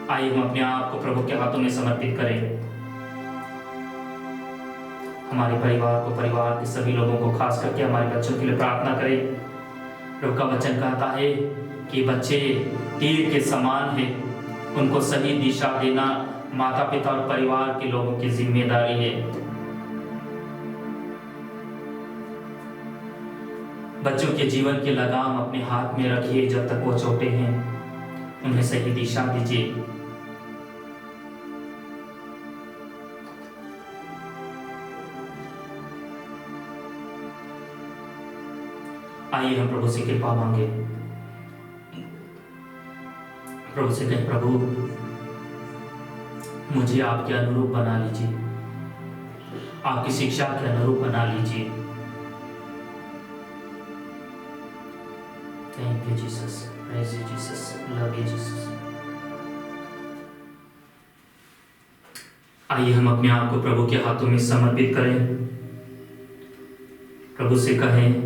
आइए हम अपने आप को प्रभु के हाथों में समर्पित करें। हमारे परिवार को, परिवार के सभी लोगों को, खास करके हमारे बच्चों के लिए प्रार्थना करें। प्रभु का वचन कहता है कि बच्चे तीर के समान है, उनको सही दिशा देना माता पिता और परिवार के लोगों की जिम्मेदारी है। बच्चों के जीवन की लगाम अपने हाथ में रखिए, जब तक वो छोटे हैं उन्हें सही दिशा दीजिए। आइए हम प्रभु से कृपा मांगे। प्रभु से कहें, प्रभु मुझे आपके अनुरूप बना लीजिए, आपकी शिक्षा के अनुरूप बना लीजिए। Thank you Jesus, praise you Jesus, love you Jesus. आइए हम अपने आप को प्रभु के हाथों में समर्पित करें। प्रभु से कहें,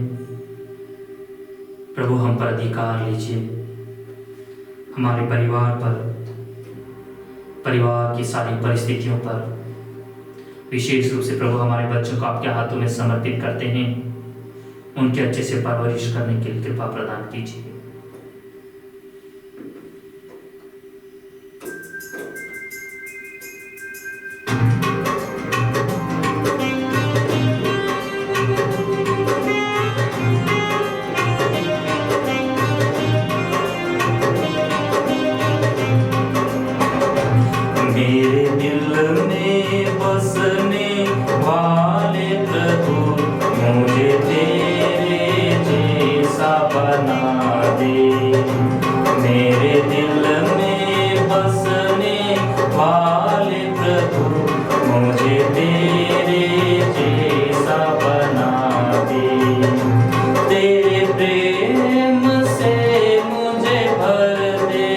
प्रभु हम पर अधिकार लीजिए, हमारे परिवार पर, परिवार की सारी परिस्थितियों पर, विशेष रूप से प्रभु हमारे बच्चों को आपके हाथों में समर्पित करते हैं। उनके अच्छे से परवरिश करने के लिए कृपा प्रदान कीजिए। मेरे दिल में बसने वाले प्रभु, मुझे तेरे जैसा बना दे। मेरे दिल में बसने वाले प्रभु, मुझे तेरे जैसा बना दे। तेरे प्रेम से मुझे भर दे,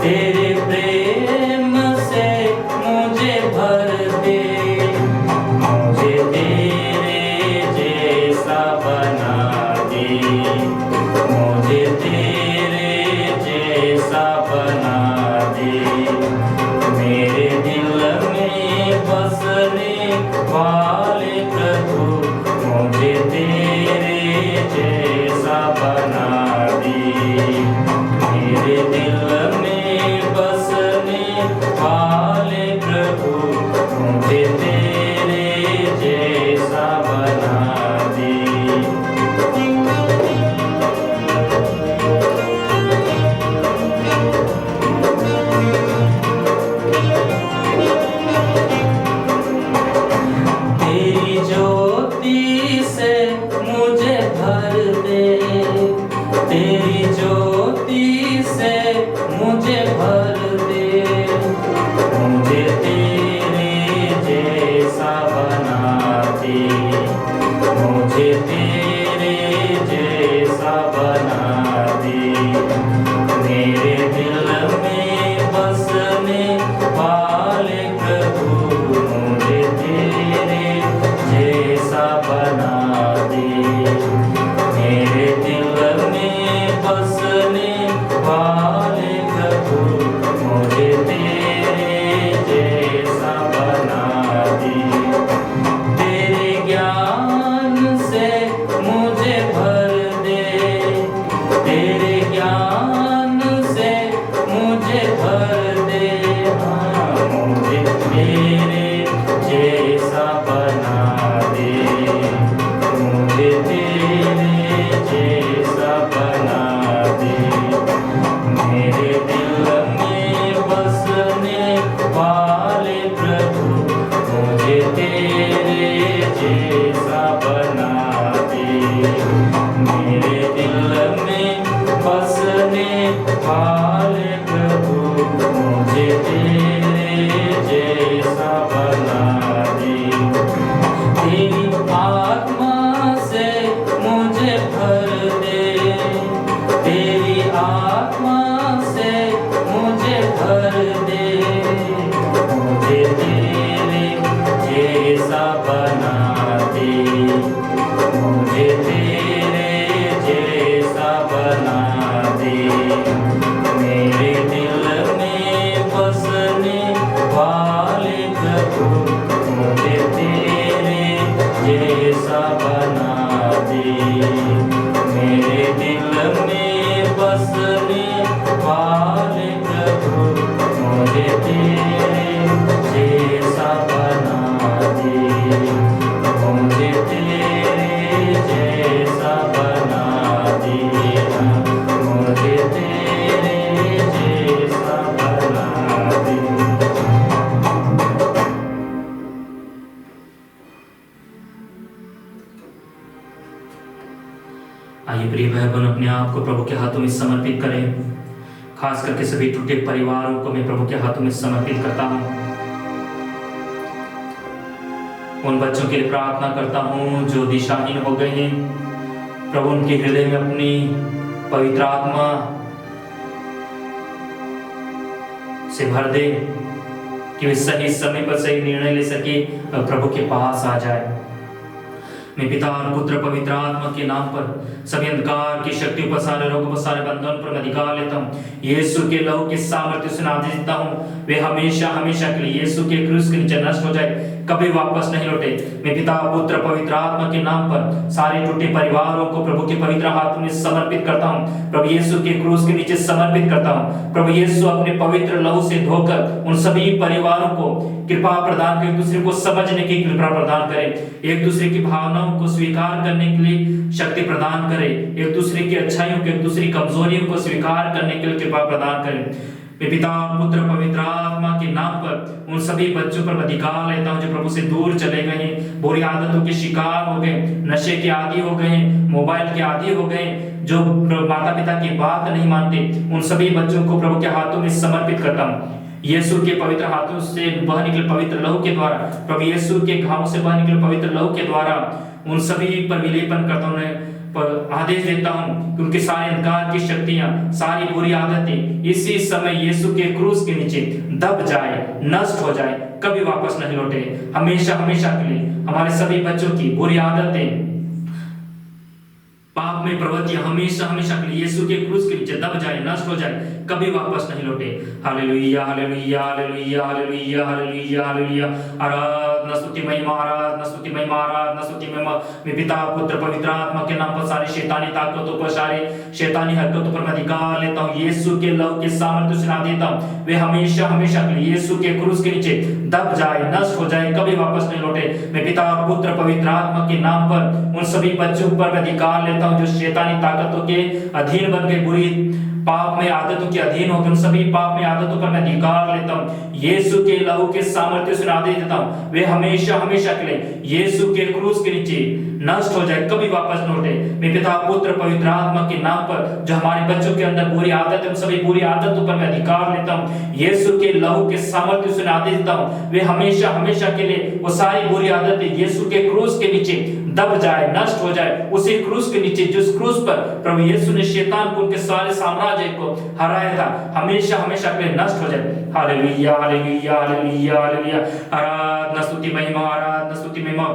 तेरे प्रेम से मुझे भर दे। मुझे तेरे जैसा बना दे, मुझे तेरे जैसा बना दे। मेरे दिल में बसने वाले प्रभु, मुझे तेरे जैसा बना दे। मेरे दिल में बसने वाले प्रभु, मुझे तेरे जैसा बना दे। तेरी ज्योति से मुझे भर दे, तेरी ज्योति से मुझे भर दे। मुझे तेरे प्रभु मुझे तेरे जैसा बना दे। मेरे दिल में बसने वाले प्रभु मुझे तेरे जैसा बना दे। मुझे तेरे जैसा बना देना, मुझे तेरे जैसा बना दे। आइए प्रिय भाई बहन, अपने आप को प्रभु के हाथों में समर्पित करें। खास करके सभी टूटे परिवारों को मैं प्रभु के हाथों में समर्पित करता हूँ। उन बच्चों के लिए प्रार्थना करता हूँ जो दिशाहीन हो गए हैं। प्रभु उनके हृदय में अपनी पवित्र आत्मा से भर दे कि वे सही समय पर सही निर्णय ले सके और प्रभु के पास आ जाए। मैं पिता और पुत्र पवित्र आत्मा के नाम पर सभी अंधकार की शक्ति पर, सारे रोगों पर, सारे बंधन पर मैं अधिकार लेता हूँ। यीशु के लहू के सामर्थ्य से आदेश देता हूँ, वे हमेशा हमेशा के लिए यीशु के क्रूस के नीचे नष्ट हो जाए, कभी वापस नहीं लौटे। मैं पिता पुत्र पवित्र आत्मा के नाम पर सारे टूटे परिवारों को प्रभु के पवित्र हाथों में समर्पित करता हूँ। प्रभु यीशु के क्रूस के नीचे समर्पित करता हूँ। प्रभु यीशु अपने पवित्र लहू से धोकर उन सभी परिवारों को कृपा प्रदान कर, एक दूसरे को समझने की कृपा प्रदान करे, एक दूसरे की भावनाओं को स्वीकार करने के लिए शक्ति प्रदान करे, एक दूसरे की अच्छाइयों को, एक दूसरे की कमजोरियों को स्वीकार करने के लिए कृपा प्रदान करे। मैं पिता पुत्र पवित्र आत्मा के नाम पर उन सभी बच्चों पर अधिकार लेता हूं जो प्रभु से दूर चले गए हैं, बुरी आदतों के शिकार हो गए, नशे के आदी हो गए, मोबाइल के आदी हो गए, जो माता पिता की बात नहीं मानते, उन सभी बच्चों को प्रभु के हाथों में समर्पित करता हूं। यीशु के पवित्र हाथों से बह निकले पवित्र लहू के द्वारा, प्रभु यीशु के घाव से बह निकले पवित्र लहू के द्वारा उन सभी पर विलेपन करता हूं। पर आदेश देता हूं कि उनके सारे अंधकार की शक्तियां, सारी बुरी आदतें इसी समय यीशु के क्रूस के नीचे दब जाए, नष्ट हो जाए, कभी वापस नहीं लौटे, हमेशा हमेशा के लिए। हमारे सभी बच्चों की बुरी आदतें, पाप में प्रवृत्तियां हमेशा हमेशा के लिए यीशु के क्रूस के नीचे दब जाए, नष्ट हो जाए, कभी वापस नहीं लौटे। Hallelujah hallelujah hallelujah hallelujah hallelujah hallelujah. आराधना स्तुति महिमा, आराधना स्तुति महिमा, आराधना स्तुति महिमा। मैं पिता पुत्र पवित्र आत्मा के नाम पर सारी शैतानी ताकतों पर, सारे शैतानी हरकतों पर मैं अधिकार लेता हूं। यीशु के लहू के सामर्थ्य से नाम देता हूं, वे हमेशा हमेशा के लिए यीशु के क्रूस के नीचे दब जाए, नष्ट हो जाए, कभी वापस नहीं लौटे। मैं पिता और पुत्र पवित्र आत्मा के नाम पर उन सभी बच्चों पर मैं अधिकार लेता हूं जो शैतानी ताकतों के अधीन बन गए, बुरी पाप में आदतों के अधीन होकर उन सभी पाप में आदतों पर मैं अधिकार लेता हूं। यीशु के लहू के सामर्थ्य से आदेश देता हूं, वे हमेशा हमेशा के लिए यीशु के क्रूस के नीचे नष्ट हो जाए, कभी वापस न लौटे। मैं पिता पुत्र पवित्र आत्मा के नाम पर जो हमारे बच्चों के अंदर बुरी आदत है, उन सभी बुरी आदतों पर मैं अधिकार लेता हूं। यीशु के लहू के सामर्थ्य से आदेश देता हूं, वे हमेशा हमेशा के लिए वो सारी बुरी आदतें यीशु के क्रूस के नीचे दब जाए, नष्ट हो जाए, उसी क्रूस के नीचे जिस क्रूस पर प्रभु यीशु ने शैतान को, उनके सारे साम्राज्य को हराया था, हमेशा हमेशा के लिए नष्ट हो जाए। Hallelujah hallelujah hallelujah hallelujah. आराधना स्तुति महिमा, आराधना स्तुति महिमा।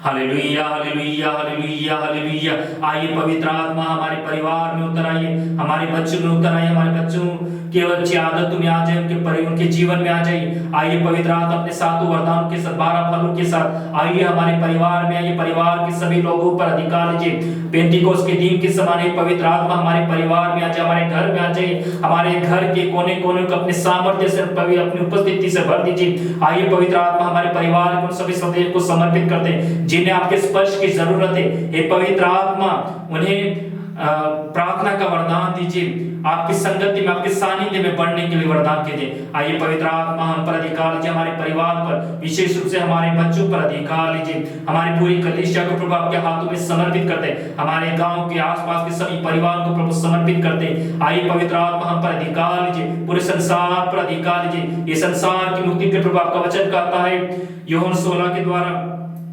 Hallelujah hallelujah hallelujah hallelujah. आइए पवित्र आत्मा हमारे परिवार में उतर आइए, हमारे बच्चों में उतर आइए, हमारे बच्चों की अच्छी आदतों में आ जाए, उनके जीवन में आ जाइए। आइए पवित्र आत्मा अपने सातों वरदानों के साथ, 12 फलों के साथ आइए हमारे परिवार में आइए, परिवार के सभी लोगों पर अधिकार लीजिए। पेंटिकोस के दिन के समान पवित्र आत्मा हमारे परिवार में आ जाए, हमारे घर में आ जाइए, हमारे घर के कोने कोने को अपने सामर्थ्य से, अपनी उपस्थिति से भर दीजिए। आइए पवित्र आत्मा हमारे परिवार को, सभी सदस्यों को समर्पित करते हैं जिन्हें आपके स्पर्श की जरूरत है। हे पवित्र आत्मा उन्हें प्रार्थना का वरदान दीजिए, आपकी संगति में, आपके सानिध्य में बढ़ने के लिए वरदान कीजिए। आइए पवित्र आत्मा हम पर अधिकार लीजिए, हमारे परिवार पर, विशेष रूप से हमारे बच्चों पर अधिकार लीजिए। हमारी पूरी कलीसिया को प्रभु आपके हाथों में समर्पित करते हैं, हमारे गांव के आसपास के सभी परिवार को प्रभु समर्पित करते हैं। आइए पवित्र आत्मा हम पर अधिकार लीजिए, पूरे संसार पर अधिकार लीजिए। ये संसार की मुक्ति के प्रभु आपका वचन कहता है यूहन्ना 16 के द्वारा,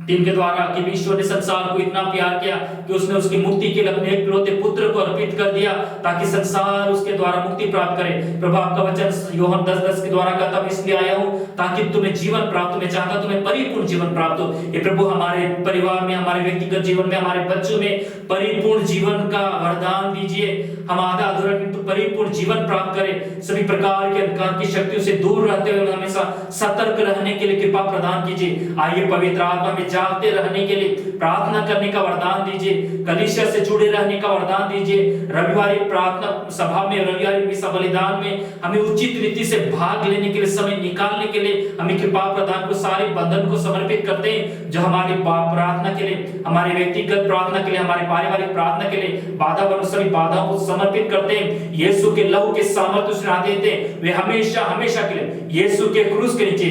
जिनके द्वारा कि ईश्वर ने संसार को इतना प्यार किया कि उसने उसकी मुक्ति के लिए अपने एकलौते पुत्र को अर्पित कर दिया ताकि संसार उसके द्वारा मुक्ति प्राप्त करे। प्रभु आपका वचन यूहन्ना 10:10 के द्वारा कहता मैं इसलिए आया हूं ताकि तुम्हें जीवन प्राप्त हो। मैं चाहता तुम्हें परिपूर्ण जीवन प्राप्त हो। ये प्रभु हमारे परिवार में, हमारे व्यक्तिगत जीवन में, हमारे बच्चों में परिपूर्ण जीवन का वरदान दीजिए। हम आधा अधूरा किंतु परिपूर्ण जीवन प्राप्त करें। सभी प्रकार के अंधकार की शक्तियों से दूर रहते हुए हमेशा सतर्क रहने के लिए कृपा प्रदान कीजिए। आइए पवित्र आत्मा में जागते रहने के लिए प्रार्थना करने का वरदान दीजिए। कलीसिया से जुड़े रहने का वरदान दीजिए। रविवारी प्रार्थना सभा में, रविवारी मिसा बलिदान में हमें उचित रीति से भाग लेने के लिए, समय निकालने के लिए हमें कृपा प्रदान को, सारे बंधन को समर्पित करते हैं जो हमारी प्रार्थना के लिए, हमारे व्यक्तिगत प्रार्थना के लिए, हमारे पारिवारिक प्रार्थना के लिए बाधा बन सभी बाधाओं को समर्पित करते हैं। यीशु के लहू के सामर्थ्य से देते हैं। वे हमेशा हमेशा के लिए यीशु के क्रूस के नीचे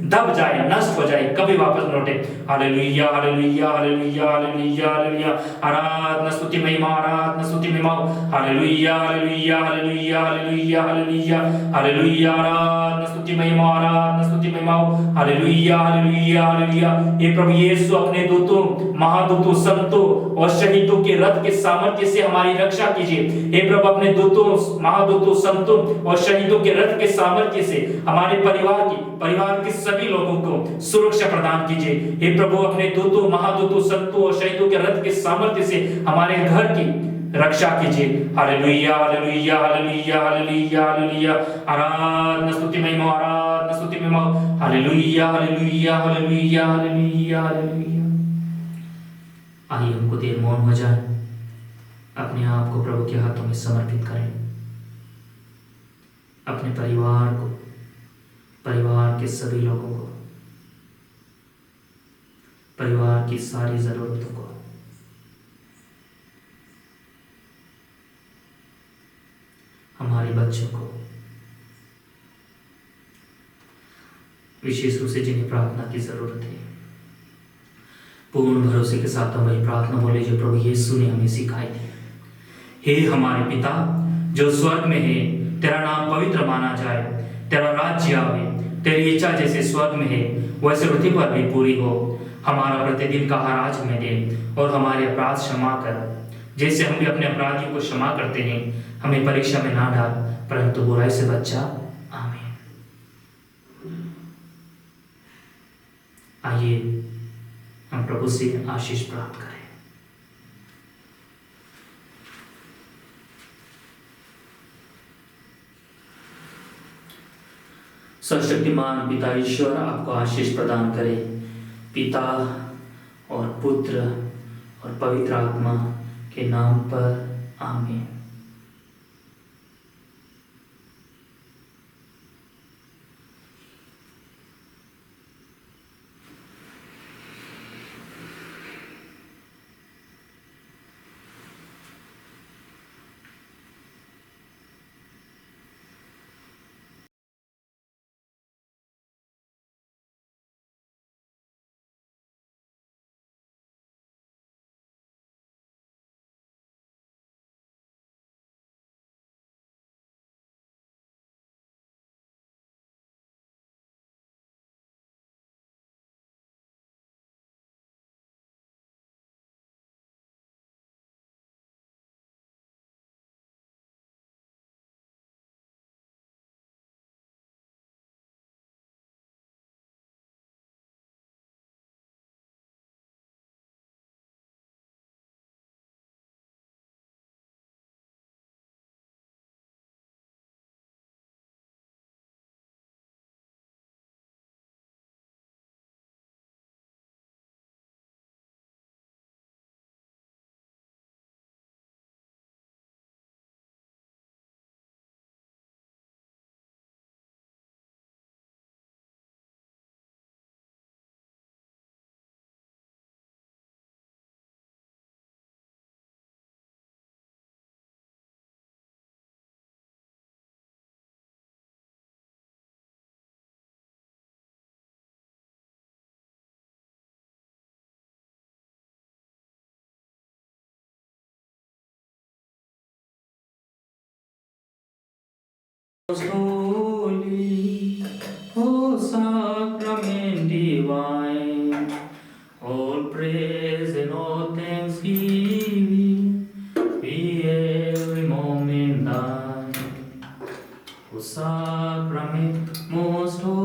दब जाए, नष्ट हो जाए, कभी वापस न लौटे। Hallelujah hallelujah hallelujah hallelujah hallelujah. आराधना स्तुति महिमा, आराधना स्तुति महिमा। Hallelujah hallelujah hallelujah hallelujah hallelujah hallelujah. आराधना स्तुति महिमा, आराधना स्तुति महिमा। Hallelujah hallelujah hallelujah. ये प्रभु यीशु अपने दूतों, महादूतों, संतों और शहीदों के रथ के सामर्थ्य से हमारी रक्षा कीजिए। हे प्रभु अपने दूतों, महादूतों, संतों और शहीदों के रथ के सामर्थ्य से हमारे परिवार के सभी लोगों को सुरक्षा प्रदान कीजिए। हे प्रभु अपने दूतों, महादूतों, संतों और शहीदों के रथ के सामर्थ्य से हमारे घर की रक्षा कीजिए। Hallelujah hallelujah hallelujah hallelujah hallelujah. आराधना स्तुति महिमा, आराधना स्तुति महिमा। Hallelujah hallelujah hallelujah hallelujah hallelujah. आइए हमको देर मौन हो जाए, अपने आप को प्रभु के हाथों में समर्पित करें। अपने परिवार को, परिवार के सभी लोगों को, परिवार की सारी जरूरतों को, हमारे बच्चों को, विशेष रूप से जिन्हें प्रार्थना की जरूरत है, पूर्ण भरोसे के साथ हम वही प्रार्थना बोले जो प्रभु यीशु ने हमें सिखाई थी। हे हमारे पिता जो स्वर्ग में है, तेरा नाम पवित्र माना जाए, तेरा राज्य आवे, तेरी इच्छा जैसे स्वर्ग में है वैसे पृथ्वी पर भी पूरी हो। हमारा प्रतिदिन का आहार आज हमें दे और हमारे अपराध क्षमा कर जैसे हम भी अपने अपराधियों को क्षमा करते हैं। हमें परीक्षा में ना डाल परंतु बुराई से बचा। आमीन। आइए हम प्रभु से आशीष प्राप्त करें। सर्वशक्तिमान पिता ईश्वर आपको आशीष प्रदान करे, पिता और पुत्र और पवित्र आत्मा के नाम पर। आमीन। Holy, O sacrament divine, O praise and all thanksgiving be every moment thine. O sacrament most holy,